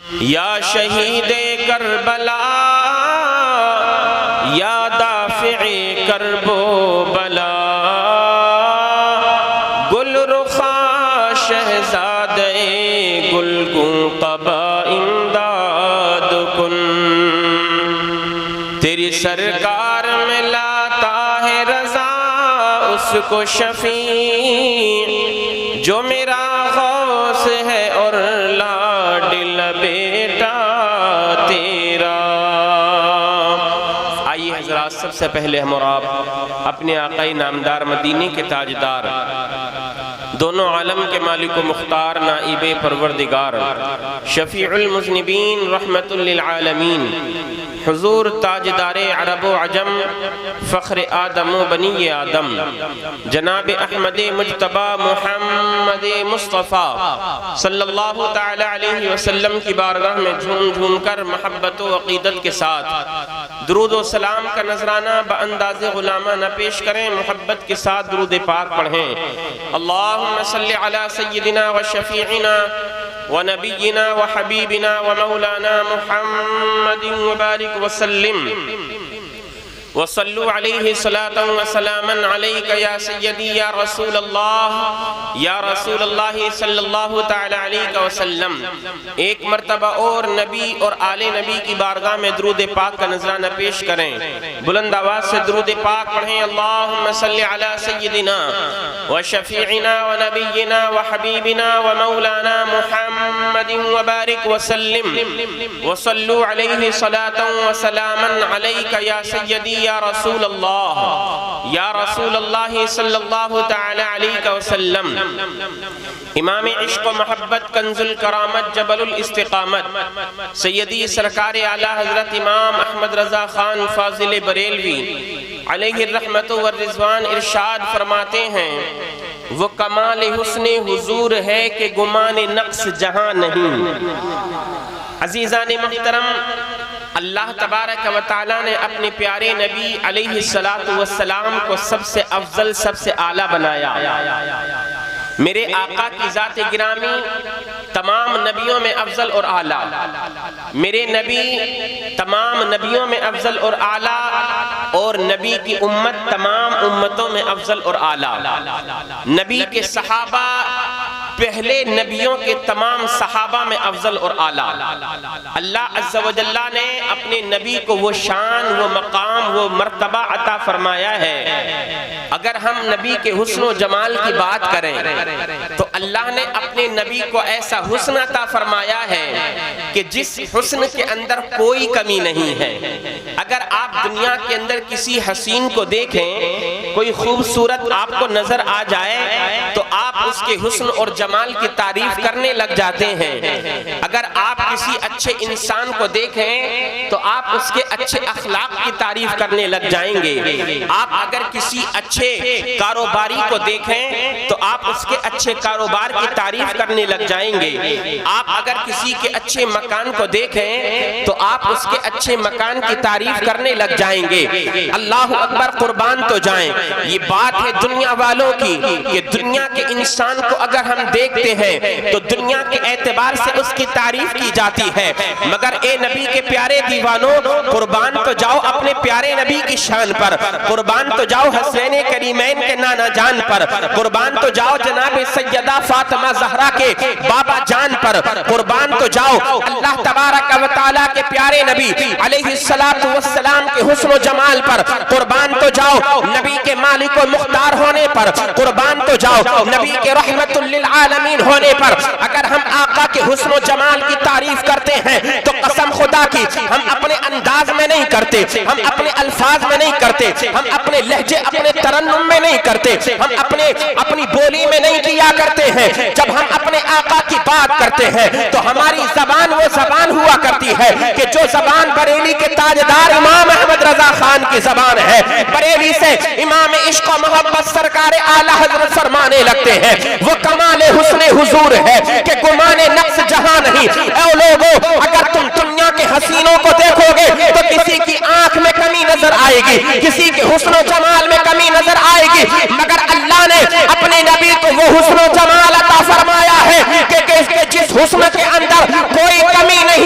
یا شہید کربلا یا دافع کرب و بلا، گل رخا شہزادے گلگوں قبا امداد کن، تیری سرکار میں لاتا ہے رضا اس کو شفیع جو میرا غوث ہے اور لاڈل بیٹا تیرا۔ آئیے حضرات، سب سے پہلے ہم اور آپ اپنے آقا نامدار مدینے کے تاجدار، دونوں عالم کے مالک و مختار، نائب پروردگار، شفیع المذنبین، رحمت للعالمین، حضور تاجدار عرب و عجم، فخر آدم و بنی آدم، جناب احمد مجتبی محمد مصطفیٰ صلی اللہ تعالی علیہ وسلم کی بارگاہ میں جھوم جھوم کر محبت و عقیدت کے ساتھ درود و سلام کا نذرانہ بانداز غلامانہ پیش کریں، محبت کے ساتھ درود پاک پڑھیں۔ اللہم صلی علی سیدنا و شفیعنا ونبینا وحبیبنا ومولانا محمد وبارک وسلم، وصلوا علیہ صلاۃ وسلاما علیک یا سیدی یا رسول اللہ صلی اللہ تعالی علیہ وسلم۔ ایک مرتبہ اور نبی اور آل نبی کی بارگاہ میں درود پاک کا نذرانہ پیش کریں، بلند آواز سے درود پاک پڑھیں۔ اللہم صلی علی سیدنا وشفیعنا ونبینا وحبیبنا ومولانا محمد وبارک وسلم، وصلوا علیہ صلاۃ وسلاما علیک یا سیدی یا رسول اللہ صلی اللہ تعالی علیہ وسلم۔ امام عشق و محبت، کنز الکرامت، جبل الاستقامت، سیدی سرکار اعلیٰ حضرت امام احمد رضا خان فاضل بریلوی علیہ الرحمت والرضوان ارشاد فرماتے ہیں، وہ کمال حسن حضور ہے کہ گمان نقص جہاں نہیں۔ عزیزان محترم، اللہ تبارک و تعالیٰ نے اپنے پیارے نبی علیہ السلام کو سب سے افضل، سب سے اعلیٰ بنایا۔ میرے آقا کی ذات گرامی تمام نبیوں میں افضل اور اعلیٰ، میرے نبی تمام نبیوں میں افضل اور اعلیٰ، اور نبی کی امت تمام امتوں میں افضل اور اعلیٰ۔ نبی کے صحابہ پہلے نبیوں کے تمام صحابہ میں افضل اور اعلیٰ۔ اللہ عز و جل نے اپنے نبی کو وہ شان، وہ مقام، وہ مرتبہ عطا فرمایا ہے۔ اگر ہم نبی کے حسن و جمال کی بات کریں تو اللہ نے اپنے نبی کو ایسا حسن عطا فرمایا ہے کہ جس حسن کے اندر کوئی کمی نہیں ہے۔ اگر آپ دنیا کے اندر کسی حسین کو دیکھیں، کوئی خوبصورت آپ کو نظر آ جائے تو آپ اس کے حسن اور جمال کی تعریف کرنے لگ جاتے ہیں۔ اگر آپ کسی اچھے انسان کو دیکھیں تو آپ اس کے اچھے اخلاق کی تعریف کرنے لگ جائیں گے۔ آپ اگر کسی اچھے کاروباری کو دیکھیں تو آپ اس کے اچھے کاروبار کی تعریف کرنے لگ جائیں گے۔ آپ اگر کسی کے اچھے مکان کو دیکھیں تو آپ اس کے اچھے مکان کی تعریف کرنے لگ جائیں گے۔ اللہ اکبر، قربان تو جائیں۔ یہ بات ہے دنیا والوں کی کہ دنیا کے انسان کو اگر ہم دیکھتے ہیں تو دنیا کے اعتبار سے اس کی تعریف کی جاتی ہے، مگر اے نبی کے پیارے دیوانوں، قربان تو جاؤ اپنے پیارے نبی کی شان پر، قربان تو جاؤ حسین کریمین کے نانا جان پر، قربان تو جاؤ جناب سیدہ فاطمہ زہرا کے بابا جان پر، قربان تو جاؤ اللہ تبارک و تعالیٰ کے پیارے نبی علیہ السلام کے حسن و جمال پر، قربان تو جاؤ نبی کے مالک و مختار ہونے پر، قربان تو جاؤ نبی کے رحمت للعالمین ہونے پر۔ اگر ہم آقا کے حسن و جمال کی تعریف کرتے ہیں تو قسم خدا کی ہم اپنے انداز میں نہیں کرتے، ہم اپنے الفاظ میں نہیں کرتے، ہم اپنے لہجے اپنے ترنم میں نہیں کرتے، ہم اپنی بولی میں نہیں کیا کرتے ہیں۔ جب ہم اپنے آقا کی بات کرتے ہیں تو ہماری زبان وہ زبان ہوا کرتی ہے کہ جو زبان بریلی کے تاجدار امام احمد رضا خان کی زبان ہے، بریلی سے امام عشق و محبت سرکار اعلیٰ حضرت فرمانے لگتے ہیں، وہ کمال حسن حضور ہے کہ گمان نقص جہاں نہیں۔ اے لوگوں، اگر تم دنیا کے حسینوں کو دیکھو گے تو کسی کی آنکھ میں کمی نظر آئے گی، کسی کے حسن و جمال میں کمی نظر آئے گی، مگر اللہ نے اپنے نبی کو وہ حسن و جمال عطا فرمایا ہے کہ جس حسن کے اندر کوئی کمی نہیں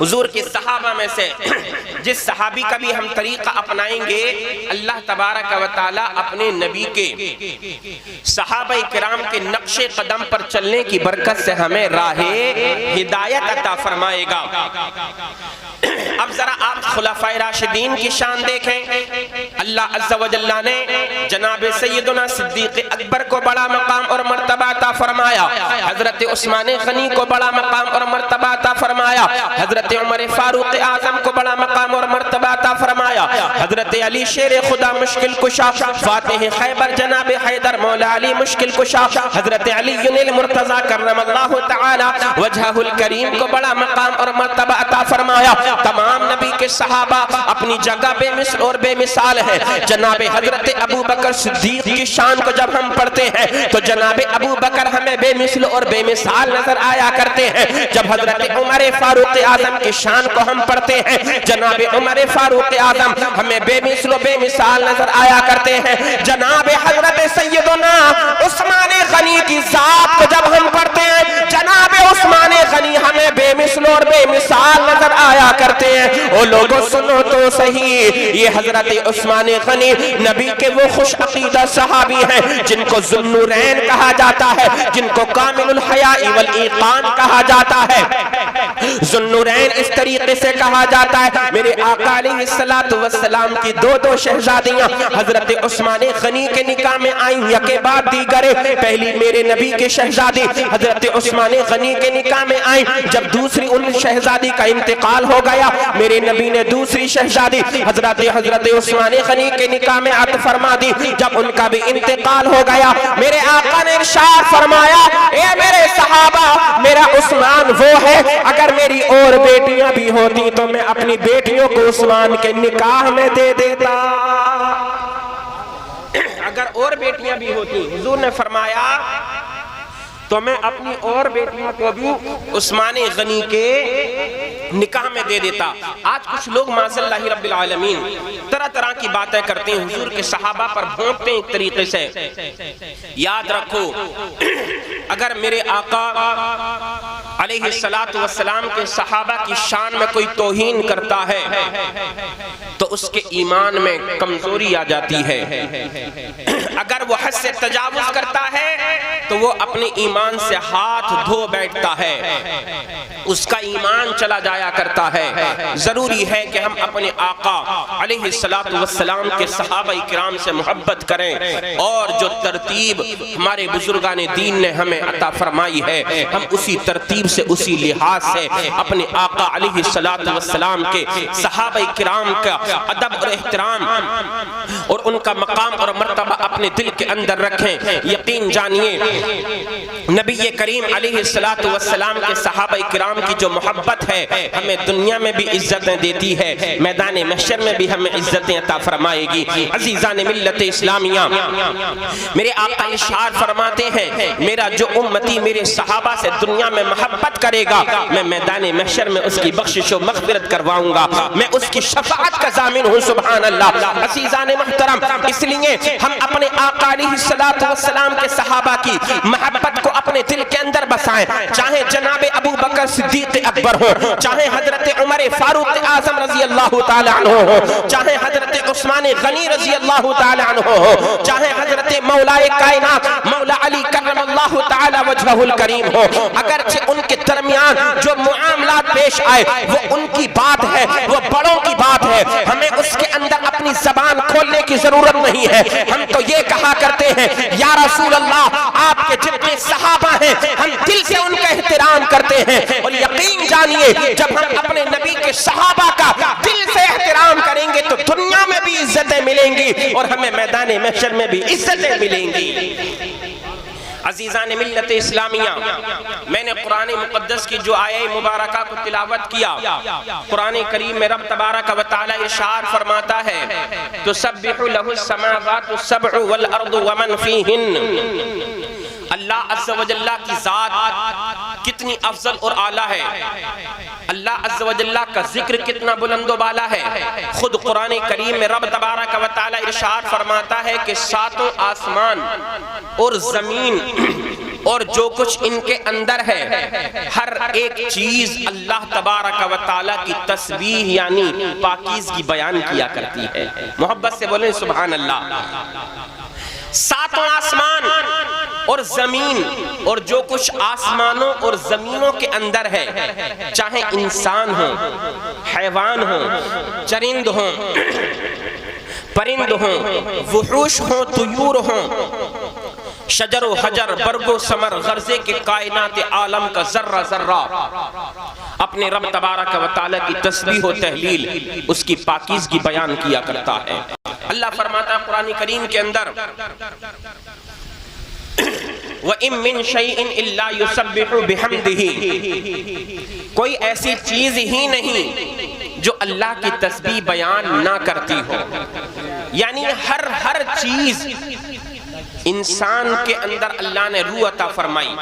حضور کے صحابہ میں سے جس صحابی کا بھی ہم طریقہ اپنائیں گے، اللہ تبارک و تعالی اپنے نبی کے صحابہ کرام کے نقش قدم پر چلنے کی برکت سے ہمیں راہ ہدایت عطا فرمائے گا۔ اب ذرا آپ خلفائے راشدین کی شان دیکھیں۔ اللہ عز و جل نے جناب سیدنا صدیق اکبر کو بڑا مقام اور مرتبہ عطا فرمایا، حضرت عثمان غنی کو بڑا مقام اور مرتبہ عطا فرمایا، حضرت عمر فاروق اعظم کو بڑا مقام اور مرتبہ عطا فرمایا، حضرت علی شیر خدا مشکل کشا فاتح خیبر جناب حیدر مولا علی مشکل کشا، حضرت علی المرتضی کرم اللہ تعالی وجہہ الکریم کو بڑا مقام اور مرتبہ عطا فرمایا۔ تمام نبی کے صحابہ اپنی جگہ بے مثل اور بے مثال ہیں۔ جناب حضرت ابو بکر صدیق کی شان کو جب ہم پڑھتے ہیں تو جناب ابو بکر ہمیں بے مثل اور بے مثال نظر آیا کرتے ہیں۔ جب حضرت عمر فاروق اعظم کی شان کو ہم پڑھتے ہیں، جناب عمر فاروق اعظم ہمیں بے مثل و بے مثال نظر آیا کرتے ہیں۔ جناب حضرت سیدنا عثمان غنی کی ذات کو جب ہم پڑھتے ہیں، جناب عثمان غنی ہمیں بے مثل اور بے مثال نظر آیا کرتے ہیں۔ او لوگوں سنو تو صحیح، یہ حضرت عثمان غنی نبی کے وہ خوش عقیدہ صحابی ہیں جن کو ذو النورین کہا جاتا ہے، جن کو کامل الحیاء والایقان کہا جاتا ہے۔ ذو النورین اس طریقے سے کہا جاتا ہے، میرے آقا علیہ السلام کی دو شہزادیاں حضرت عثمان غنی کے نکاح میں آئیں، یکے بعد دیگرے۔ پہلی میرے نبی کے شہزادی حضرت عثمان غنی کے نکاح میں آئیں، جب دوسری ان شہزادی کا انتقال ہو گیا، میرے نبی نے دوسری شہزادی حضرت عثمان غنی کے نکاح میں عطف فرما دی۔ جب ان کا بھی انتقال ہو گیا، میرے آقا نے ارشاد فرمایا، اے میرے صحابہ، میرا عثمان وہ ہے، اگر میری اور بیٹیاں بھی ہوتی تو میں اپنی بیٹیوں کو عثمان کے نکاح میں دے دیتا۔ اگر اور بیٹیاں بھی ہوتی، حضور نے فرمایا تو میں اپنی اور بیٹیوں کو بھی عثمان غنی کے نکاح میں دے دیتا۔ آج کچھ لوگ معاذ اللہ رب العالمین طرح طرح کی باتیں کرتے ہیں، حضور کے صحابہ پر بھونکتے ہیں ایک طریقے سے۔ یاد رکھو، اگر میرے آقا علیہ السلام کے صحابہ کی شان میں کوئی توہین کرتا ہے تو اس کے ایمان میں کمزوری آ جاتی ہے۔ اگر وہ حد سے تجاوز کرتا ہے تو وہ اپنے ایمان سے ہاتھ دھو بیٹھتا ہے، اس کا ایمان چلا جایا کرتا ہے۔ ضروری ہے کہ ہم اپنے آقا علیہ السلام کے صحابہ کرام سے محبت کریں، اور جو ترتیب ہمارے بزرگان دین نے ہمیں عطا فرمائی ہے، ہم اسی ترتیب سے، اسی لحاظ سے اپنے آقا علیہ السلام کے صحابہ کرام کا ادب اور احترام اور ان کا مقام اور مرتبہ اپنے دل کے اندر رکھیں۔ یقین جانیے، نبی کریم علیہ السلام کے صحابہ کرام کی جو محبت ہے ہمیں دنیا میں بھی عزتیں دیتی ہے، میدان محشر میں بھی ہمیں عزتیں عطا فرمائے گی۔ عزیزان ملت اسلامیہ، میرے آقا ارشاد فرماتے ہیں، میرا جو امتی میرے صحابہ سے دنیا میں محبت کرے گا، میں میدان محشر میں اس کی بخشش و مغفرت کرواؤں گا، میں اس کی شفاعت کا ضامن ہوں۔ سبحان اللہ۔ عزیزان محترم، اس لیے ہم اپنے آقا علیہ السلام کے صحابہ کی محبت کو اپنے دل کے اندر بسائیں، چاہے جناب ابو بکر صدیق اکبر ہو، چاہے حضرت عمر فاروق اعظم رضی اللہ تعالی عنہ ہو، چاہے حضرت عثمان غنی رضی اللہ تعالی عنہ ہو، چاہے حضرت مولا کائنات مولا علی کرم اللہ تعالی وجہہ الکریم ہو، اگرچہ ان کے درمیان جو معاملات پیش آئے وہ ان کی بات ہے، وہ بڑوں کی بات ہے، ہمیں اس کے اندر اپنی زبان کھولنے کی ضرورت نہیں ہے۔ ہم تو یہ کہا کرتے ہیں، یا رسول اللہ، آپ کے جتنے صحابہ ہیں ہم دل سے ان کا احترام کرتے ہیں، اور یقین جانیے جب ہم اپنے نبی کے صحابہ کا دل سے احترام کریں گے تو دنیا میں بھی عزتیں ملیں گی اور ہمیں میدان محشر میں بھی عزتیں ملیں گی۔ عزیزان ملت اسلامیہ، میں نے قرآن مقدس کی جو آیہ مبارکہ کو تلاوت کیا، قرآن کریم میں رب تبارک و تعالی ارشاد فرماتا ہے، تسبح لہ السماوات السبع والارض ومن فیہن۔ اللہ عز و جل کی ذات کتنی افضل اور اعلیٰ ہے، اللہ عز و جل کا ذکر کتنا بلند و بالا ہے۔ خود قرآن کریم میں رب تبارک و تعالی ارشاد فرماتا ہے کہ ساتوں آسمان اور زمین اور جو کچھ ان کے اندر ہے، ہر ایک چیز اللہ تبارک و تعالی کی تسبیح یعنی پاکیزگی بیان کیا کرتی ہے۔ محبت سے بولیں سبحان اللہ۔ ساتوں آسمان اور زمین اور جو کچھ آسمانوں اور زمینوں کے اندر ہے، چاہے انسان ہوں، حیوان ہوں، چرند ہوں، پرند ہوں، وحوش ہوں، طیور ہوں، شجر و حجر، برگ و ثمر، غرضے کے کائنات عالم کا ذرہ ذرہ اپنے رب تبارک و تعالی کی تسبیح و تحلیل، اس کی پاکیزگی بیان کیا کرتا ہے۔ اللہ فرماتا ہے قرآن کریم کے اندر وَإِن مِّن شَيْءٍ إِلَّا يُسَبِّحُ بِحَمْدِهِ، کوئی ایسی چیز ہی نہیں جو اللہ کی تسبیح بیان نہ کرتی ہو۔ یعنی ہر چیز انسان کے اندر اللہ نے روح عطا فرمائی،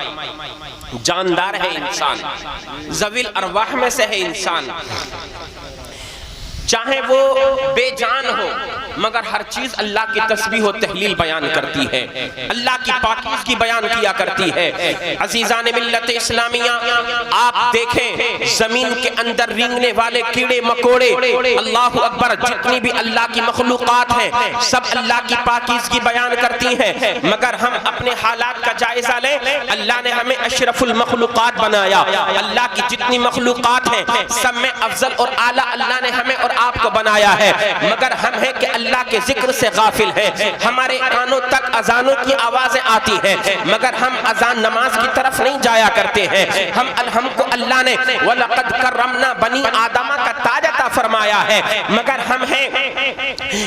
جاندار ہے انسان، ذوی الارواح میں سے ہے انسان، چاہے وہ بے جان ہو مگر ہر چیز اللہ کی تسبیح و تحلیل بیان کرتی ہے، اللہ کی پاکیزگی بیان کیا کرتی ہے۔ عزیزان ملت اسلامیہ، آپ دیکھیں زمین کے اندر رینگنے والے کیڑے مکوڑے، اللہ اکبر، جتنی بھی اللہ کی مخلوقات ہیں سب اللہ کی پاکیزگی بیان کرتی ہیں، مگر ہم اپنے حالات کا جائزہ لیں۔ اللہ نے ہمیں اشرف المخلوقات بنایا، اللہ کی جتنی مخلوقات ہیں سب میں افضل اور اعلیٰ اللہ نے ہمیں اور آپ کو بنایا ہے، مگر ہم ہیں کہ اللہ کے ذکر سے غافل ہیں۔ ہمارے کانوں تک اذانوں کی آوازیں آتی ہیں مگر ہم اذان نماز کی طرف نہیں جایا کرتے ہیں۔ ہم کو اللہ نے وَلَقَدْ كَرَّمْنَا بَنِي آدَمَ کا تاج عطا فرمایا ہے، مگر ہم ہیں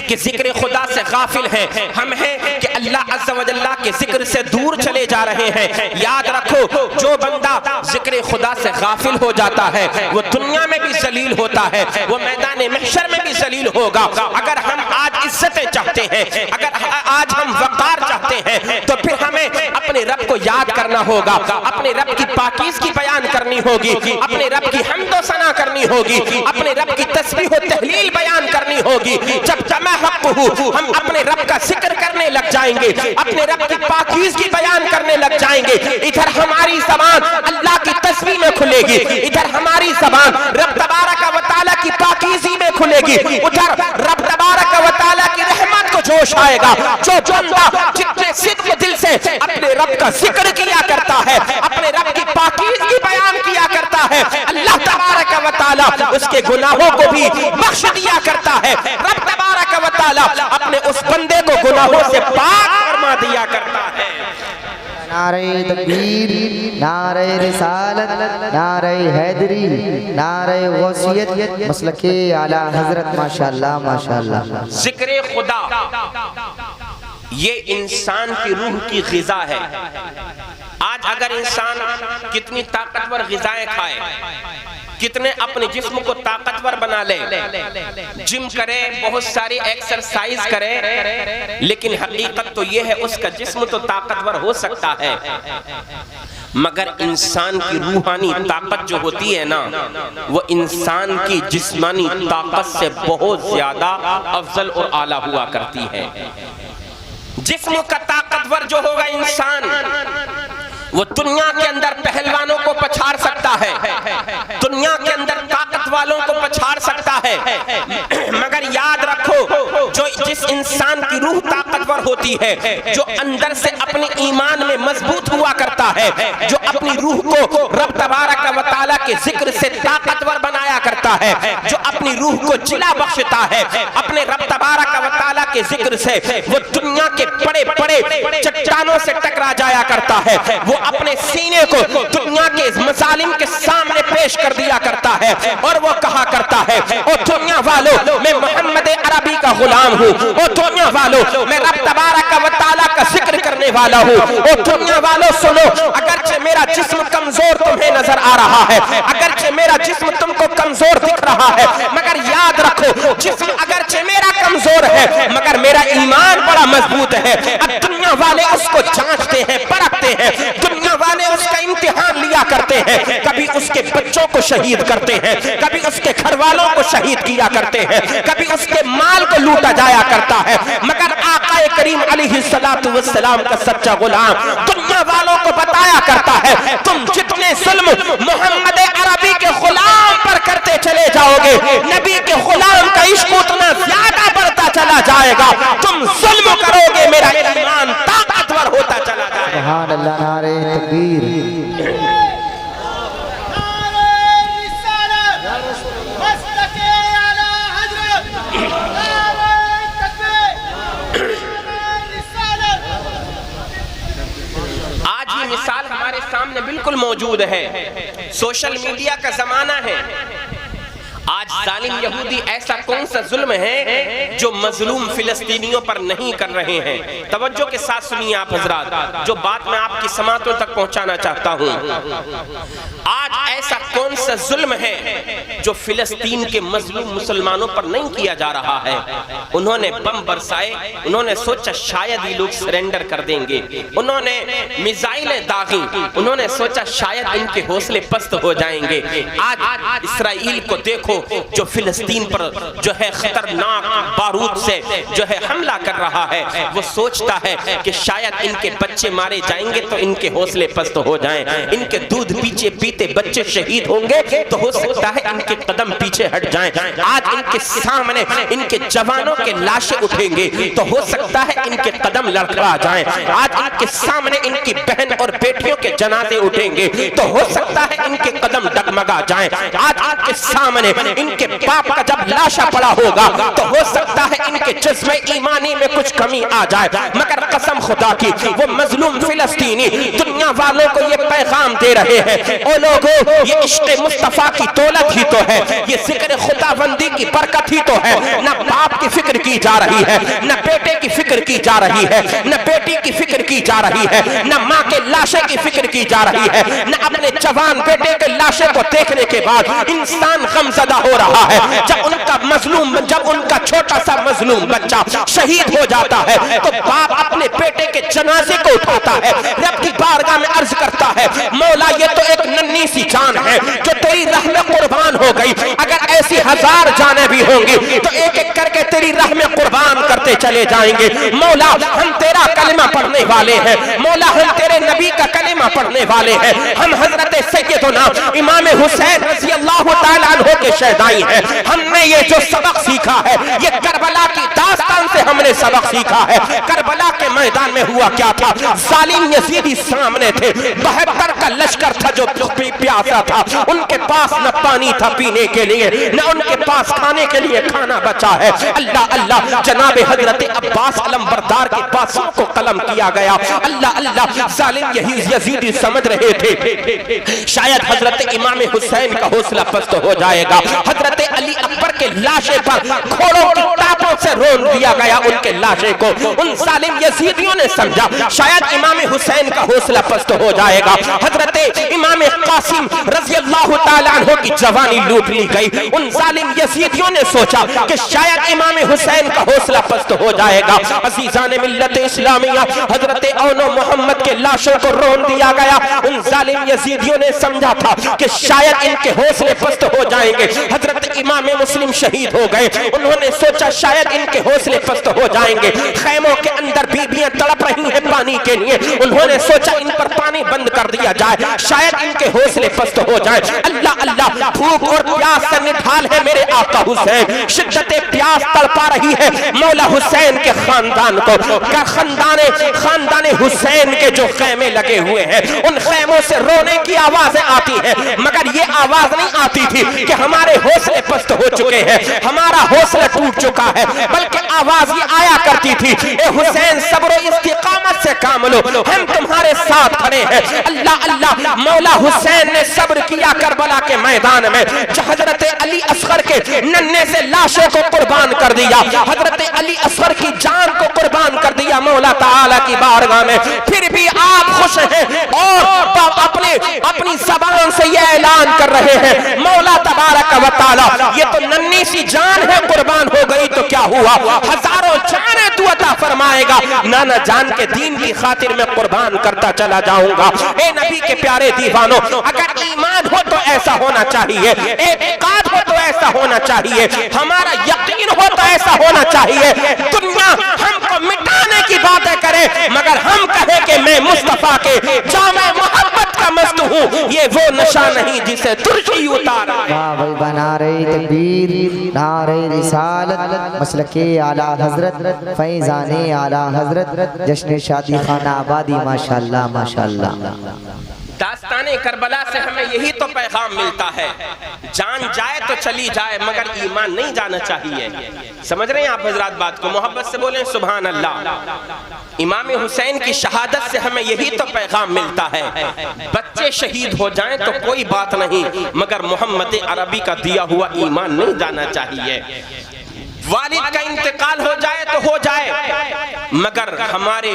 کہ ذکر خدا سے غافل ہیں، ہم ہیں کہ اللہ عز و جل کے ذکر سے دور چلے جا رہے ہیں۔ یاد رکھو، جو بندہ ذکر خدا سے غافل ہو جاتا ہے وہ دنیا میں بھی ذلیل ہوتا ہے، وہ میدان محشر میں بھی ذلیل ہوگا۔ اگر ہم آج عزتیں چاہتے ہیں، اگر آج ہم وقار چاہتے ہیں تو پھر ہمیں اپنے رب کو یاد کرنا ہوگا، اپنے رب کی پاکیزگی بیان کرنی ہوگی، اپنے رب کی حمد و ثنا کرنی ہوگی، اپنے رب کی تسبیح و تحلیل بیان کرنی ہوگی۔ جب جمع حق ہو ہم اپنے رب کا ذکر کرنے لگ جائیں گے، اپنے رب کی پاکیزگی بیان کرنے لگ جائیں گے، ادھر ہماری زبان اللہ کی تسبیح میں کھلے گی، ادھر ہماری زبان رب تبارک و تعالی کی پاکیزی میں کھلے گی، ادھر رب تبارک و تعالی کی رحمت کو جوش آئے گا۔ جو بندہ جتنے صدق دل سے اپنے رب کا ذکر کیا کرتا ہے، اپنے رب کی پاکیزگی بیان کیا کرتا ہے، اللہ تبارک و تعالی اس کے گناہوں کو بھی بخش دیا کرتا ہے۔ رب تبارک و تعالی اپنے اس بندے کو گناہوں سے پاک فرما دیا کرتا ہے۔ نعرہ تکبیر، نعرہ رسالت، نعرہ حیدری، نعرہ غوثیت، مسلک اعلیٰ حضرت، ماشاءاللہ ماشاءاللہ۔ ذکر خدا یہ انسان کی روح کی غذا ہے۔ آج اگر انسان کتنی طاقتور غذائیں کھائے، کتنے اپنے جسم کو طاقتور بنا لے، جم کرے، بہت ساری ایکسرسائز کرے، لیکن حقیقت تو یہ ہے اس کا جسم تو طاقتور ہو سکتا ہے مگر انسان کی روحانی طاقت جو ہوتی ہے نا وہ انسان کی جسمانی طاقت سے بہت زیادہ افضل اور اعلیٰ ہوا کرتی ہے۔ جسم کا طاقتور جو ہوگا انسان وہ دنیا کے اندر پہلوانوں کو پچھاڑ سکتا ہے، دنیا کے اندر طاقت والوں کو پچھاڑ سکتا ہے، مگر یاد رکھو جس انسان کی روح طاقتور ہوتی ہے، جو اندر سے اپنے ایمان میں مضبوط ہوا کرتا ہے، جو اپنی روح کو رب تبارک و تعالیٰ کے ذکر سے طاقتور بنایا کرتا ہے، جو اپنی روح کو جلا بخشتا ہے اپنے رب تبارک و تعالیٰ کے ذکر سے، وہ دنیا کے بڑے بڑے چٹانوں سے ٹکرا جایا کرتا ہے، وہ اپنے سینے کو دنیا کے مظالم کے سامنے پیش کر دیا کرتا ہے اور وہ کہا کرتا ہے او دنیا والوں میں محمد عربی کا غلام ہوں، او دنیا والوں میں رب تبارک و تعالیٰ کا ذکر کرنے والا ہوں، او دنیا والوں سنو، اگرچہ میرا جسم کمزور تمہیں نظر آ رہا ہے، اگرچہ میرا جسم تم کو کمزور دکھ رہا ہے، مگر یاد رکھو جسم اگرچہ میرا کمزور ہے مگر میرا ایمان بڑا مضبوط ہے۔ اب دنیا والے اس کو جانچتے ہیں، پرکھتے ہیں، دنیا والے اس کا امتحان لیا کرتے ہیں، کبھی اس کے بچوں کو شہید کرتے ہیں، کبھی اس کے گھر والوں کو شہید کیا کرتے ہیں، کبھی اس کے مال کو لوٹا جایا کرتا ہے، مگر آقا کریم علیہ السلام کا سچا غلام دنیا والوں کو بتایا کرتا ہے تم جتنے ظلم محمد عربی کے غلام پر کرتے چلے جاؤ گے نبی کے غلام کا عشق اتنا زیادہ بڑھتا چلا جائے گا تم ظلم کرو گے میرا ایمان طاقتور ہوتا چلا جائے گا سبحان اللہ نعرہ تکبیر آج یہ مثال ہمارے سامنے بالکل موجود ہے سوشل میڈیا کا زمانہ ہے آج ظالم یہودی ایسا کون سا ظلم ہے جو مظلوم فلسطینیوں پر نہیں کر رہے ہیں توجہ کے ساتھ سنیے آپ حضرات جو بات میں آپ کی سماعتوں تک پہنچانا چاہتا ہوں آج ایسا کون سا ظلم ہے جو فلسطین کے مظلوم مسلمانوں پر نہیں کیا جا رہا ہے انہوں نے بم برسائے انہوں نے سوچا شاید یہ لوگ سرنڈر کر دیں گے انہوں نے میزائلیں داغی انہوں نے سوچا شاید ان کے حوصلے پست ہو جائیں گے آج اسرائیل کو دیکھو جو فلسطین پر جو ہے خطرناک بارود سے جو ہے حملہ کر رہا ہے وہ سوچتا ہے کہ شاید ان کے بچے مارے جائیں گے تو ان کے حوصلے پست ہو جائیں ان کے دودھ پیتے بچے شہید ہوں گے تو ہو سکتا ہے ان کے قدم پیچھے ہٹ جائیں آج ان کے سامنے ان کے جوانوں کے لاشیں اٹھیں گے تو ہو سکتا ہے ان کے قدم لڑکھڑا جائیں آج ان کے سامنے ان کی بہن اور بیٹیوں کے جنازے اٹھیں گے تو ہو سکتا ہے ان کے قدم ڈگمگا جائیں آج ان کے سامنے ان کے باپ کا جب لاشا پڑا ہوگا تو ہو سکتا ہے ان کے جسم ایمانی میں کچھ کمی آ جائے مگر قسم خدا کی وہ مظلوم فلسطینی دنیا والوں کو یہ پیغام دے رہے ہیں او لوگو یہ عشق مصطفیٰ کی دولت ہی تو ہے یہ ذکر خداوندی کی برکت ہی تو ہے نہ باپ کی فکر کی جا رہی ہے نہ بیٹے کی فکر کی جا رہی ہے نہ بیٹی کی فکر کی جا رہی ہے نہ ماں کے لاشے کی فکر کی جا رہی ہے نہ اپنے جوان بیٹے کے لاشے کو دیکھنے کے بعد انسان غمزدہ ہو رہا ہے جب ان کا چھوٹا سا مظلوم بچہ شہید ہو جاتا ہے تو باپ اپنے بیٹے کے جنازے کو اٹھاتا ہے رب کی بارگاہ میں عرض کرتا ہے مولا یہ تو ایک ننھی سی جان ہے جو تیری راہ میں قربان ہو گئی اگر ایسی 1000 جانیں بھی ہوں گی تو ایک ایک کر کے تیری راہ میں قربان کرتے چلے جائیں گے مولا ہم تیرا کلمہ پڑھنے والے ہیں مولا ہم تیرے نبی کا کلمہ پڑھنے والے ہیں ہم حضرت سیدنا امام حسین رضی اللہ تعالیٰ عنہ کے شہدائی ہیں ہم نے یہ جو سبق سیکھا ہے یہ کربلا کی داستان سے ہم نے سبق سیکھا ہے کربلا کے میدان میں ہوا کیا تھا ظالم یزیدی سامنے تھے 72 کا لشکر تھا جو پیاسا تھا ان کے پاس نہ پانی تھا پینے کے لیے نہ ان کے پاس کھانے کے لیے کھانا بچا ہے اللہ اللہ جناب حضرت عباس علمبردار کے پاسوں کو قلم کیا گیا اللہ اللہ ظالم یزیدی سمجھ رہے تھے شاید حضرت امام حسین کا حوصلہ پست ہو جائے گا حضرت علی اکبر کے لاشے پر گھوڑوں کی ٹاپوں سے رون دیا گیا ان کے لاشے کو ان ظالم یزیدیوں نے سمجھا شاید امام حسین کا حوصلہ پست ہو جائے گا حضرت امام قاسم رضی اللہ تعالیٰ عنہ کی جوانی لوٹ لی گئی ان ظالم یزیدیوں نے سوچا کہ شاید امام حسین کا حوصلہ پست ہو جائے گا عزیزان ملت اسلامیہ حضرت اون و محمد کے لاشوں کو رون دیا گیا ان ظالم یزیدیوں نے سمجھا تھا کہ شاید ان کے حوصلے پست ہو جائیں گے حضرت امام مسلم شہید ہو گئے انہوں نے سوچا شاید ان کے حوصلے پست ہو جائیں گے خیموں کے اندر بیویاں تڑپ رہی ہیں پانی کے لیے انہوں نے سوچا ان پر پانی بند کر دیا جائے شاید ان کے حوصلے پست ہو جائے اللہ اللہ بھوک اور پیاس سے نڈھال ہے میرے آقا حسین شدت پیاس تڑپا رہی ہے مولا حسین کے خاندان کو خاندان حسین کے جو خیمے لگے ہوئے ہیں ان خیموں سے رونے کی آوازیں آتی ہیں مگر یہ آواز نہیں آتی تھی کہ ہمارے حوصلے پست ہو چکے ہیں ہمارا حوصلہ ٹوٹ چکا ہے بلکہ آواز یہ آیا کرتی تھی اے حسین صبر و استقامت سے کام لو ہم تمہارے ساتھ کھڑے ہیں اللہ اللہ مولا حسین نے صبر کیا کربلا کے میدان میں حضرت علی اصغر کے ننھے سے لاشوں کو قربان کر دیا حضرت علی اصغر کی جان کو قربان کر دیا مولا تعالیٰ کی بارگاہ میں پھر بھی آپ خوش ہیں اور اپنی زبان سے یہ اعلان کر رہے ہیں مولا تبارک و تعالیٰ یہ تو ننھی سی جان ہے قربان ہو گئی تو کیا ہوا ہزاروں جانیں تو عطا فرمائے گا نانا جان کے دین کی خاطر میں قربان کرتا چلا جاؤں گا اے نبی کے پیارے دیوانوں اگر ایمان ہو تو ایسا ہونا چاہیے اعتقاد ہو تو ایسا ہونا چاہیے ہمارا یقین ہو تو ایسا ہونا چاہیے دنیا ہم کو کو مٹانے کی باتیں کرے، مگر ہم کہیں کہ میں مصطفیٰ کے جامع محبت کا مست ہوں، یہ وہ نشہ نہیں جسے ترشی اتارا۔ بھائی نعرہ تکبیر، نعرہ رسالت، مسلک اعلیٰ حضرت، فیضان اعلیٰ حضرت، جشن شادی خانہ آبادی، ماشاءاللہ ماشاءاللہ۔ داستان کربلا سے ہمیں یہی تو پیغام ملتا ہے، جان جائے تو چلی جائے مگر ایمان نہیں جانا چاہیے۔ سمجھ رہے ہیں آپ حضرات بات کو؟ محبت سے بولیں سبحان اللہ۔ امام حسین کی شہادت سے ہمیں یہی تو پیغام ملتا ہے، بچے شہید ہو جائیں تو کوئی بات نہیں مگر محمد عربی کا دیا ہوا ایمان نہیں جانا چاہیے۔ والد کا انتقال ہو جائے تو ہو جائے مگر ہمارے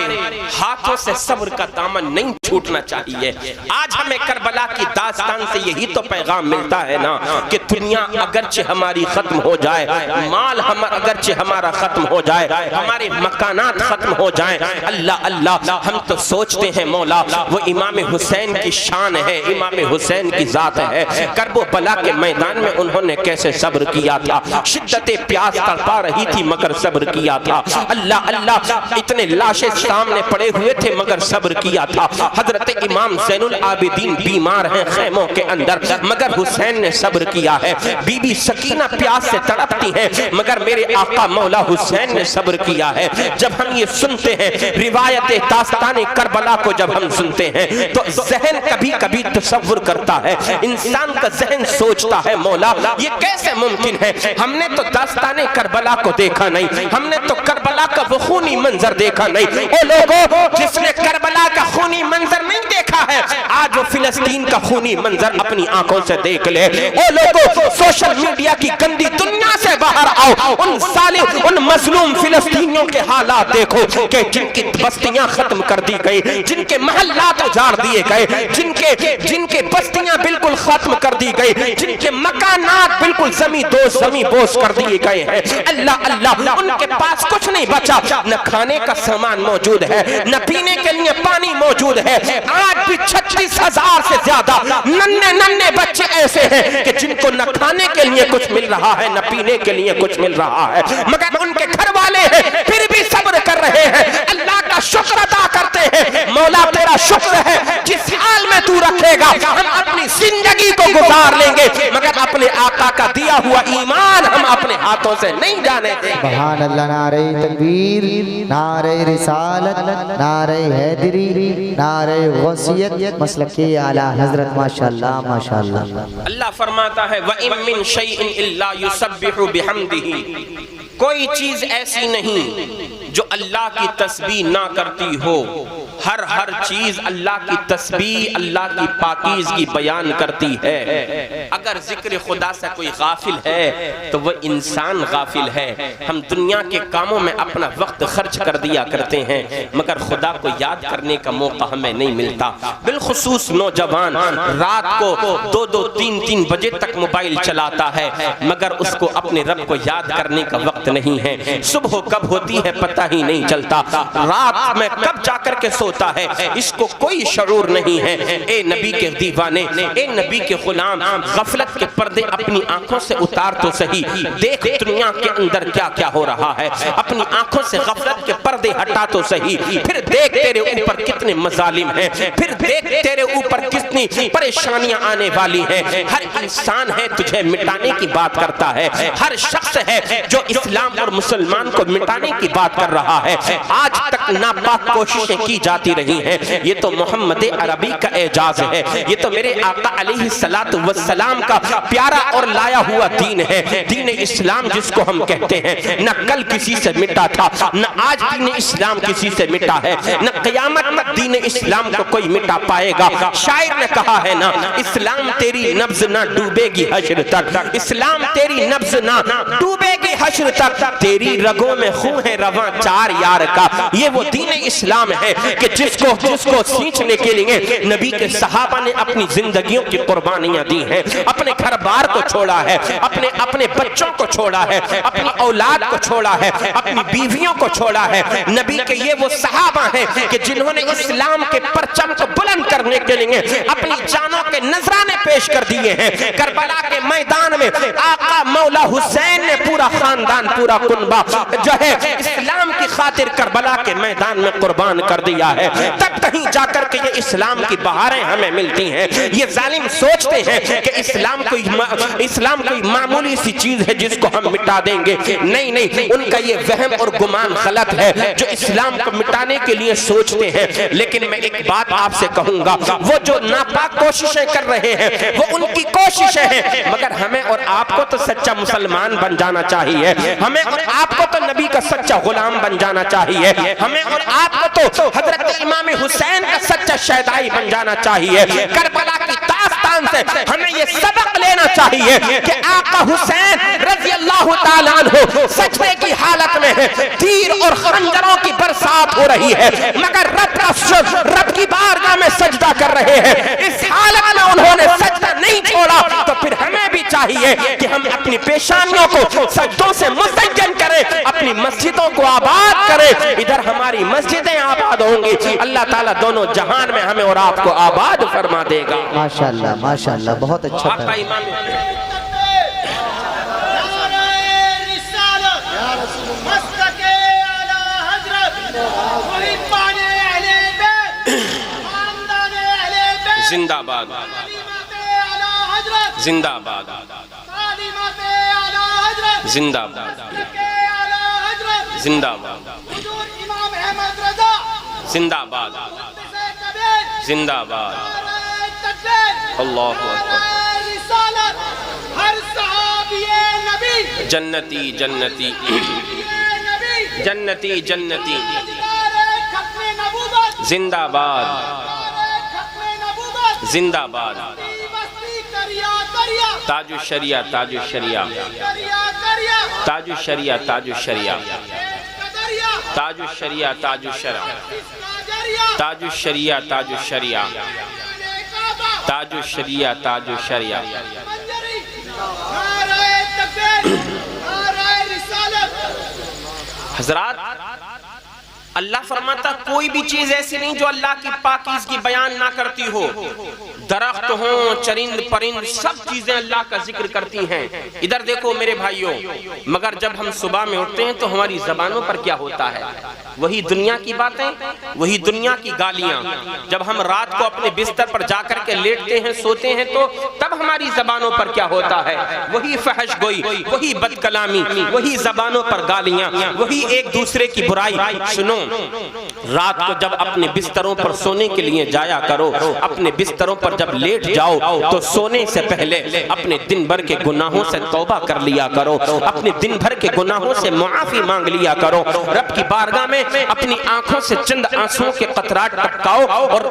ہاتھوں سے صبر کا دامن نہیں چھوٹنا چاہیے۔ آج ہمیں کربلا کی داستان سے یہی تو پیغام ملتا ہے نا کہ دنیا اگرچہ ہماری ختم ہو جائے، مال اگرچہ ہمارا ختم ہو جائے، ہمارے مکانات ختم ہو جائیں، اللہ اللہ ہم تو سوچتے ہیں مولا وہ امام حسین کی شان ہے، امام حسین کی ذات ہے۔ کرب و بلا کے میدان میں انہوں نے کیسے صبر کیا تھا، شدت پیاس پا رہی تھی مگر صبر کیا تھا، اللہ اللہ اتنے لاشیں سامنے پڑے ہوئے تھے مگر صبر کیا تھا۔ حضرت امام زین العابدین بیمار ہیں خیموں کے اندر مگر حسین نے صبر کیا ہے، بی بی سکینہ پیاس سے تڑپتی ہیں مگر میرے آقا مولا حسین نے صبر کیا ہے۔ جب ہم یہ سنتے ہیں روایت داستان کربلا کو جب ہم سنتے ہیں تو ذہن کبھی کبھی تصور کرتا ہے، انسان کا ذہن سوچتا ہے مولا یہ کیسے ممکن ہے؟ ہم نے تو داستان کربلا کو دیکھا نہیں، ہم نے تو کربلا کا وہ خونی منظر دیکھا نہیں۔ اے لوگوں جس نے کربلا کا خونی منظر نہیں دیکھا ہے آج وہ فلسطین کا خونی منظر اپنی آنکھوں سے دیکھ لے۔ اے لوگوں سوشل میڈیا کی گندی دنیا سے باہر آؤ، ان ظالم ان مظلوم فلسطینیوں کے حالات دیکھو کہ جن کی بستیاں ختم کر دی گئی، جن کے محلات اجاڑ دیے گئے، جن کے بستیاں بالکل ختم کر دی گئی، جن کے مکانات بالکل زمین بوس کر دیے گئے ہیں۔ اللہ اللہ ان کے پاس کچھ نہیں بچا، نہ کھانے کا سامان موجود ہے، نہ پینے کے لیے پانی موجود ہے۔ آج بھی 36,000 سے زیادہ ننھے بچے ایسے ہیں کہ جن کو نہ کھانے کے لیے کچھ مل رہا ہے نہ پینے کے لیے کچھ مل رہا ہے مگر ان کے گھر والے ہیں پھر بھی صبر کر رہے ہیں، اللہ کا شکر ادا کرتے ہیں۔ مولا تیرا شکر ہے جس حال میں تو رکھے گا ہم اپنی زندگی کو گزار لیں گے مگر اپنے آقا کا دیا ہوا ایمان ہم اپنے ہاتھوں سے نہیں جانے دیں گے۔ سبحان اللہ، نعرہ تکبیر، نعرہ رسالت، نعرہ حیدری، نعرہ غوثیت، مسلک اعلیٰ حضرت، ماشاءاللہ ماشاءاللہ۔ اللہ فرماتا ہے وَإِن مِّن شَيْءٍ إِلَّا يُسَبِّحُ بِحَمْدِهِ، کوئی چیز ایسی نہیں جو اللہ کی تسبیح نہ کرتی ہو، ہر چیز اللہ کی تسبیح اللہ کی پاکیزگی بیان کرتی ہے۔ اگر ذکر خدا سے کوئی غافل ہے تو وہ انسان غافل ہے۔ ہم دنیا کے کاموں میں اپنا وقت خرچ کر دیا کرتے ہیں مگر خدا کو یاد کرنے کا موقع ہمیں نہیں ملتا۔ بالخصوص نوجوان رات کو 2 3 بجے تک موبائل چلاتا ہے مگر اس کو اپنے رب کو یاد کرنے کا وقت نہیں ہے۔ صبح کب ہوتی ہے پتہ ہی نہیں چلتا، رات میں کب جا کر کے سوتا ہے اس کو کوئی شعور نہیں ہے۔ اے نبی کے دیوانے، اے نبی کے غلام، غفلت کے پردے اپنی آنکھوں سے اتار تو صحیح، دیکھ دنیا کے اندر کیا کیا ہو رہا ہے، اپنی آنکھوں سے غفلت کے پردے ہٹا تو صحیح، پھر دیکھ تیرے اوپر کتنے مظالم ہیں، پھر دیکھ تیرے اوپر کتنی پریشانیاں آنے والی ہیں۔ ہر انسان ہے تجھے مٹانے کی بات کرتا ہے، ہر شخص ہے جو اسلام اور مسلمان کو مٹانے کی بات کر رہا ہے۔ آج تک ناپاک کوششیں کی جاتی رہی ہیں، یہ تو محمد عربی کا اعجاز ہے، یہ تو میرے آقا علیہ السلام کا پیارا اور لایا ہوا دین ہے۔ دین اسلام جس کو ہم کہتے ہیں نہ کل کسی سے مٹا تھا نہ آج دین اسلام کسی سے مٹا ہے، نہ قیامت تک دین اسلام کو کوئی مٹا پائے گا۔ شاعر نے کہا ہے نا اسلام تیری نبض نہ ڈوبے گی حشر تک، اسلام تیری نبض نہ ڈوبے گی حشر تک، تیری رگوں میں خون ہے رواں چار یار کا۔ یہ وہ دین اسلام ہے کہ جس کو سینچنے کے لیے نبی کے صحابہ نے اپنی زندگیوں کی قربانیاں دی ہیں، اپنے گھر بار کو چھوڑا ہے، اپنے بچوں کو چھوڑا ہے، اپنی اولاد کو چھوڑا ہے، اپنی بیویوں کو چھوڑا ہے۔ نبی کے یہ وہ صحابہ ہیں کہ جنہوں نے اسلام کے پرچم کو بلند کرنے کے لیے اپنی جانوں کے نذرانے پیش کر دیے ہیں۔ کربلا کے میدان میں آقا مولا حسین نے پورا خاندان پورا کنبہ جو ہے اسلام کی خاطر کربلا کے میدان میں قربان کر دیا ہے، تب کہیں جا کر کے یہ اسلام کی بہاریں ہمیں ملتی ہیں۔ یہ ظالم سوچتے ہیں کہ اسلام کوئی معمولی سی چیز ہے جس کو ہم مٹا دیں گے، نہیں، ان کا یہ وہم اور گمان غلط ہے جو اسلام کو مٹانے کے لیے سوچتے ہیں۔ لیکن میں ایک بات آپ سے کہوں گا، وہ جو ناپاک کوششیں کر رہے ہیں وہ ان کی کوششیں ہیں، مگر ہمیں اور آپ کو تو سچا مسلمان بن جانا چاہیے، ہمیں اور آپ کو تو نبی کا سچا غلام بن جانا چاہیے، ہمیں اور آپ کو تو حضرت امام حسین کا سچا شہدائی بن جانا چاہیے۔ کربلا کی داستان سے ہمیں یہ سبق لینا چاہیے کہ آقا حسین رضی اللہ تعالیٰ عنہ سجدے کی حالت میں ہے، تیر اور خنجروں کی برسات ہو رہی ہے، مگر رب کی بارگاہ میں سجدہ کر رہے ہیں۔ اس حالت میں انہوں نے سجدہ نہیں چھوڑا، تو پھر ہمیں بھی چاہیے کہ ہم اپنی پیشانیوں کو سجدوں سے مزین کریں، اپنی مسجدوں کو آباد کریں، ادھر ہماری مسجدیں آباد ہوں گی، اللہ تعالیٰ دونوں جہان میں ہمیں اور آپ کو آباد فرما دے گا۔ ماشاءاللہ ماشاءاللہ، بہت اچھا آپ کا ایمان زندہ باد، زندہ باد، زندہ باد، زندہ باد، زندہ باد، زندہ باد، اللہ اکبر، جنتی جنتی جنتی جنتی، زندہ باد، زندہ باد، تاج الشریعہ، تاج الشریعہ، تاج الشریعہ، تاج الشریعہ، تاج الشریعہ، تاج الشریعہ، تاج الشریعہ، تاج الشریعہ، تاج الشریعہ، تاج الشریعہ۔ حضرات، اللہ فرماتا کوئی بھی چیز ایسی نہیں جو اللہ کی پاکیزگی بیان نہ کرتی ہو، درخت ہوں، چرند پرند، سب چیزیں اللہ کا ذکر کرتی ہیں۔ ادھر دیکھو میرے بھائیوں، مگر جب ہم صبح میں اٹھتے ہیں تو ہماری زبانوں پر کیا ہوتا ہے؟ وہی دنیا کی باتیں، وہی دنیا کی گالیاں۔ جب ہم رات کو اپنے بستر پر جا کر کے لیٹتے ہیں، سوتے ہیں، تو تب ہماری زبانوں پر کیا ہوتا ہے؟ وہی فحش گوئی، وہی بد کلامی، وہی زبانوں پر گالیاں، وہی ایک دوسرے کی برائی۔ سنو، رات کو جب اپنے بستروں پر سونے کے لیے جایا کرو، اپنے بستروں پر جب لیٹ جاؤ تو سونے سے پہلے اپنے دن بھر کے گناہوں سے توبہ کر لیا کرو، اپنے دن بھر کے گناہوں سے معافی مانگ لیا کرو، رب کی بارگاہ میں اپنی آنکھوں سے چند آنسوں کے قطرات ٹپکاؤ اور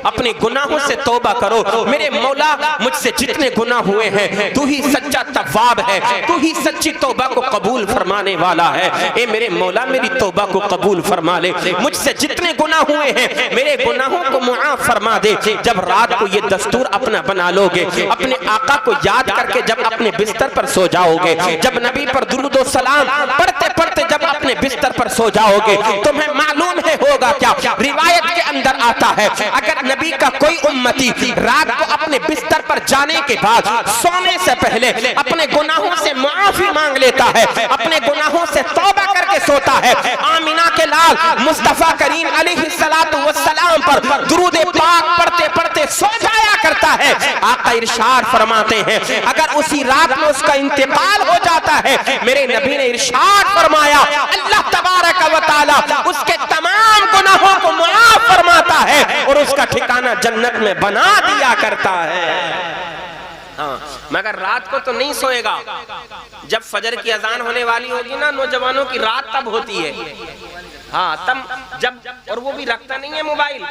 اپنے گناہوں سے توبہ کرو۔ میرے مولا، مجھ سے جتنے گناہ ہوئے ہیں تو ہی سچا تواب ہے، تو ہی سچی توبہ کو قبول فرمانے والا ہے۔ اے میرے مولا، میری توبہ کو قبول فرما لے، مجھ سے جتنے گناہ ہوئے ہیں میرے گناہوں کو معاف فرما دے۔ جب رات کو یہ دستور اپنا بنا لو گے، اپنے آقا کو یاد کر کے جب اپنے بستر پر سو جاؤ گے، جب نبی پر درود و سلام پڑھتے پڑھتے جب اپنے بستر پر سو جاؤ گے، تمہیں معلوم ہے ہوگا کیا؟ روایت کے اندر آتا ہے اگر نبی کا کوئی امتی رات کو اپنے بستر پر جانے کے بعد سونے سے پہلے اپنے گناہوں سے معافی مانگ لیتا ہے، اپنے گناہوں سے توبہ کر کے سوتا ہے، آمینہ کے لال مصطفیٰ کریم علیہ السلام پر درود پاک پڑھتے پڑھتے سو جایا کرتا ہے۔ آقا ارشاد فرماتے ہیں اگر اسی رات میں اس کا انتقال ہو جاتا ہے، میرے نبی نے ارشاد فرمایا اللہ تبارک و تعالی اس کے تمام گناہوں کو معاف فرماتا ہے اور اس کا ٹھکانہ جنت میں بنا دیا کرتا ہے۔ مگر رات کو تو نہیں سوئے گا۔ جب فجر کی اذان ہونے والی ہوگی نا، نوجوانوں کی رات تب ہوتی ہے، ہاں تب جب، اور وہ بھی رکھتا نہیں ہے موبائل،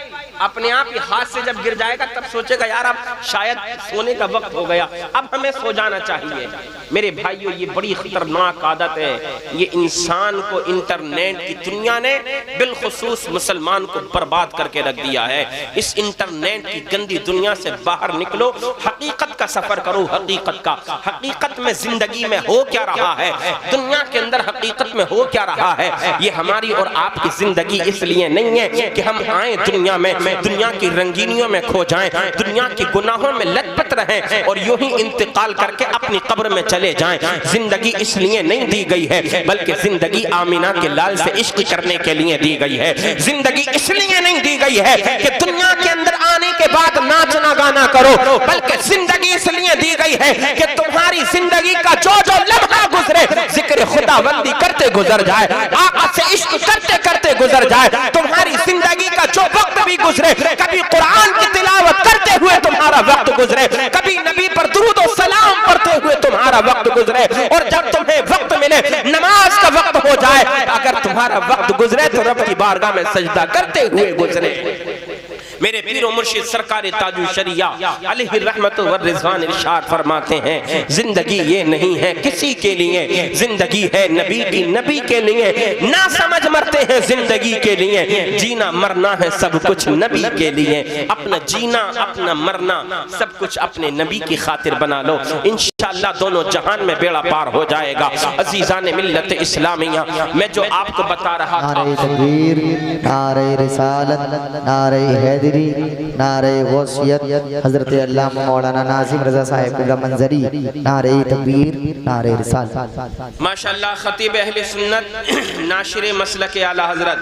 اپنے آپ ہی ہاتھ سے جب گر جائے گا تب سوچے گا یار اب شاید سونے کا وقت ہو گیا، اب ہمیں سو جانا چاہیے۔ میرے بھائیو، یہ بڑی خطرناک عادت ہے، یہ انسان کو انٹرنیٹ کی دنیا نے بالخصوص مسلمان کو برباد کر کے رکھ دیا ہے۔ اس انٹرنیٹ کی گندی دنیا سے باہر نکلو، حقیقت کا سفر کرو، حقیقت کا، حقیقت میں زندگی میں ہو کیا رہا ہے، دنیا کے اندر حقیقت میں ہو کیا رہا ہے۔ یہ ہماری اور آپ کی زندگی اس لیے نہیں ہے کہ ہم آئیں دنیا میں، دنیا کی رنگینیوں میں کھو جائیں، دنیا کی گناہوں میں لت پت مت رہیں اور یوں ہی انتقال کر کے اپنی قبر میں چلے جائیں۔ زندگی اس لیے نہیں دی گئی ہے بلکہ زندگی آمینہ کے لال سے عشق کرنے کے لیے دی گئی ہے۔ زندگی اس لیے نہیں دی گئی ہے کہ دنیا کے اندر آنے کے بعد ناچنا گانا کرو، بلکہ زندگی اس لیے دی گئی ہے کہ تمہاری زندگی کا جو جو لمحہ گزرے ذکر خدا بندی کرتے گزر جائے، آقا سے عشق کرتے کرتے گزر جائے۔ تمہاری زندگی کا جو وقت بھی گزرے، کبھی قرآن کی تلاوت کرتے ہوئے تمہارا وقت گزرے، کبھی نبی پر درود و سلام پڑھتے ہوئے تمہارا وقت گزرے، اور جب تمہیں وقت ملے نماز کا وقت ہو جائے، اگر تمہارا وقت گزرے تو رب کی بارگاہ میں سجدہ کرتے ہوئے گزرے۔ میرے پیر و مرشد سرکار تاج الشریعہ علیہ الرحمت والرضوان ارشاد فرماتے ہیں زندگی یہ نہیں ہے کسی کے لیے، زندگی ہے نبی کی، نبی کے لیے نہ سمجھ مرتے ہیں زندگی کے لیے، جینا مرنا ہے سب کچھ نبی کے لیے، اپنا جینا اپنا مرنا سب کچھ اپنے نبی کی خاطر بنا لو، انشاءاللہ دونوں جہان میں بیڑا پار ہو جائے گا۔ عزیزان ملت اسلامیہ، میں جو آپ کو بتا رہا تھا، نعرہ تکبیر، نعرہ رسالت، نعرہ حیدری، نعرہ غوثیت، حضرت علامہ مولانا ناظم رضا صاحب قبلہ منظری، نعرہ تکبیر، نعرہ رسالت۔ ماشاءاللہ خطیب اہل سنت، ناشر مسلک اعلی حضرت،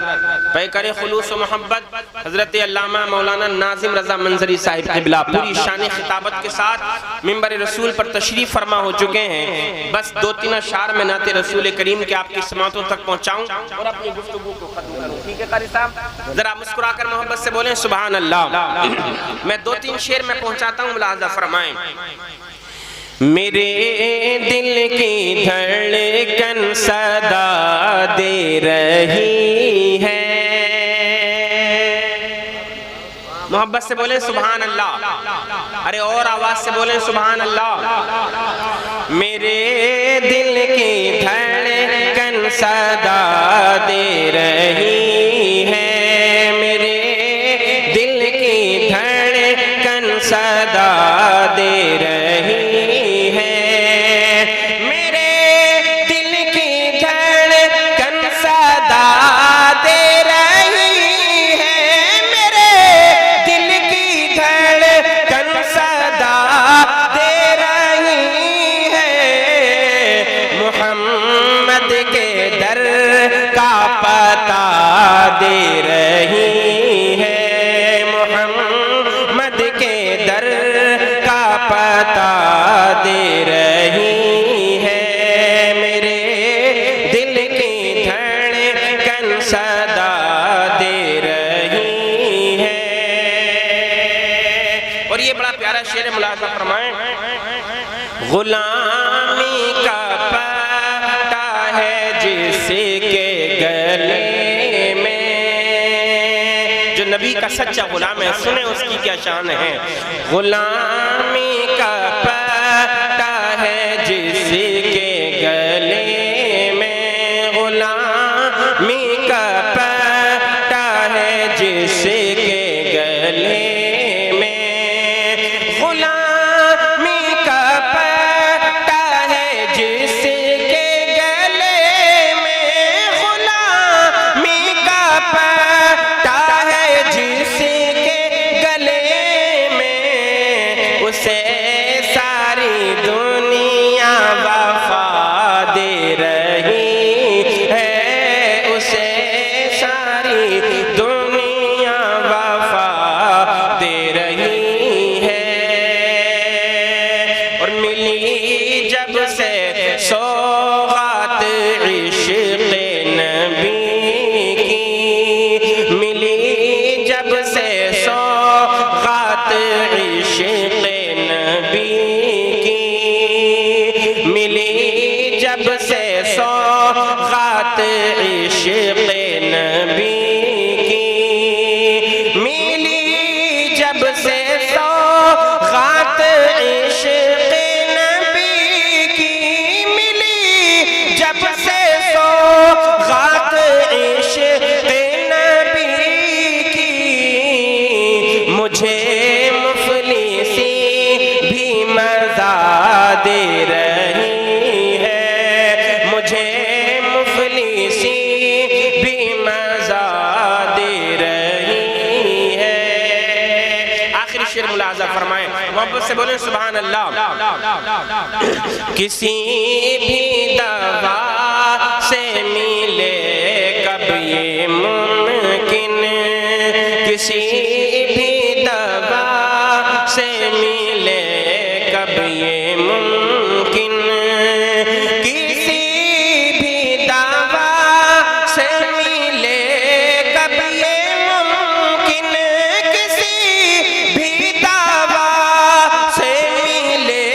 پیکر خلوص و محبت حضرت علامہ مولانا ناظم رضا منظری صاحب قبلہ پوری شان خطابت کے ساتھ منبر رسول پر تشریف فرما ہو چکے ہیں۔ بس دو تین اشعار میں نعت رسول کریم کے آپ کی سماعتوں تک پہنچاؤں اور اپنی گفتگو کو ختم کروں۔ ٹھیک ہے قاری صاحب؟ ذرا مسکرا کر محبت سے بولیں سبحان اللہ۔ میں دو تین شعر میں پہنچاتا ہوں، ملاحظہ فرمائیں۔ میرے دل کی دھڑکن صدا دے رہی ہے، محبت سے بولیں سبحان اللہ، ارے اور آواز سے بولیں سبحان اللہ۔ میرے دل کی دھڑکن صدا دے رہی ہے، صدا دے رہی ہے، میرے دل کی دھڑکن صدا دے رہی ہے، میرے دل کی دھڑکن صدا دے رہی ہے، محمد کے در کا پتہ دے رہی ہے، پتہ دے رہی ہے، میرے دل کی دھڑکن صدا دے رہی ہے۔ اور یہ بڑا پیارا شعر ملاحظہ فرمائیں۔ غلامی کا پتہ ہے جس کے گلے میں، جو نبی کا سچا غلام ہے سنیں اس کی کیا شان ہے۔ غلامی کا پتہ ہے جس کے گلے میں، غلامی کا پتہ ہے جس کے گلے میں، غلامی کا پتہ ہے جس کے گلے میں، غلامی کا پتہ ہے جس کے گلے میں، اسے ساری دنیا وفا دے رہی ہے، اسے ساری دنیا وفا دے رہی ہے۔ اور ملی جب سے سوغات عشق نبی کی، ملی جب سے سوغات عشق نبی کی، ملی جب سے سوغات عشق نبی کی، ملی جب سے سوغات عشق نبی کی، ملی جب سے سوغات عشق نبی کی، مجھے مفلسی بھی مزہ دے رہی ہے، مجھے مفلسی بھی مزہ دے رہی ہے۔ آخری شعر ملاحظہ فرمائیں۔ محبت سے بولیں سبحان اللہ۔ کسی بھی دوا سے ملے کب یہ ممکن، کسی بھی دوا سے ملے کب یہ ممکن، کسی بھی دوا سے ملے کب یہ ممکن، کسی بھی دوا سے ملے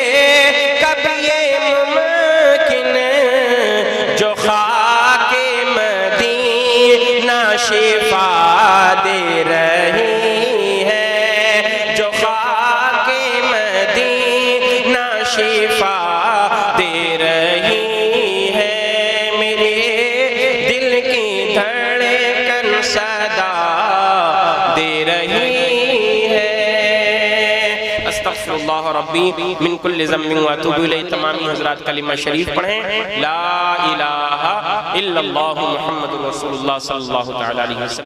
کب یہ ممکن، جو خاک مدینہ شفا دے رہی ہے، جو خاک مدینہ شفا دے رہی ہے، میرے دل کی دھڑکن صدا دے رہی ہے۔ استغفر اللہ ربی من کل ذنب واتوب الیہ۔ تمامی حضرات کلمہ شریف پڑھیں، لا الہ الا اللہ محمد رسول اللہ صلی اللہ تعالی علیہ وسلم۔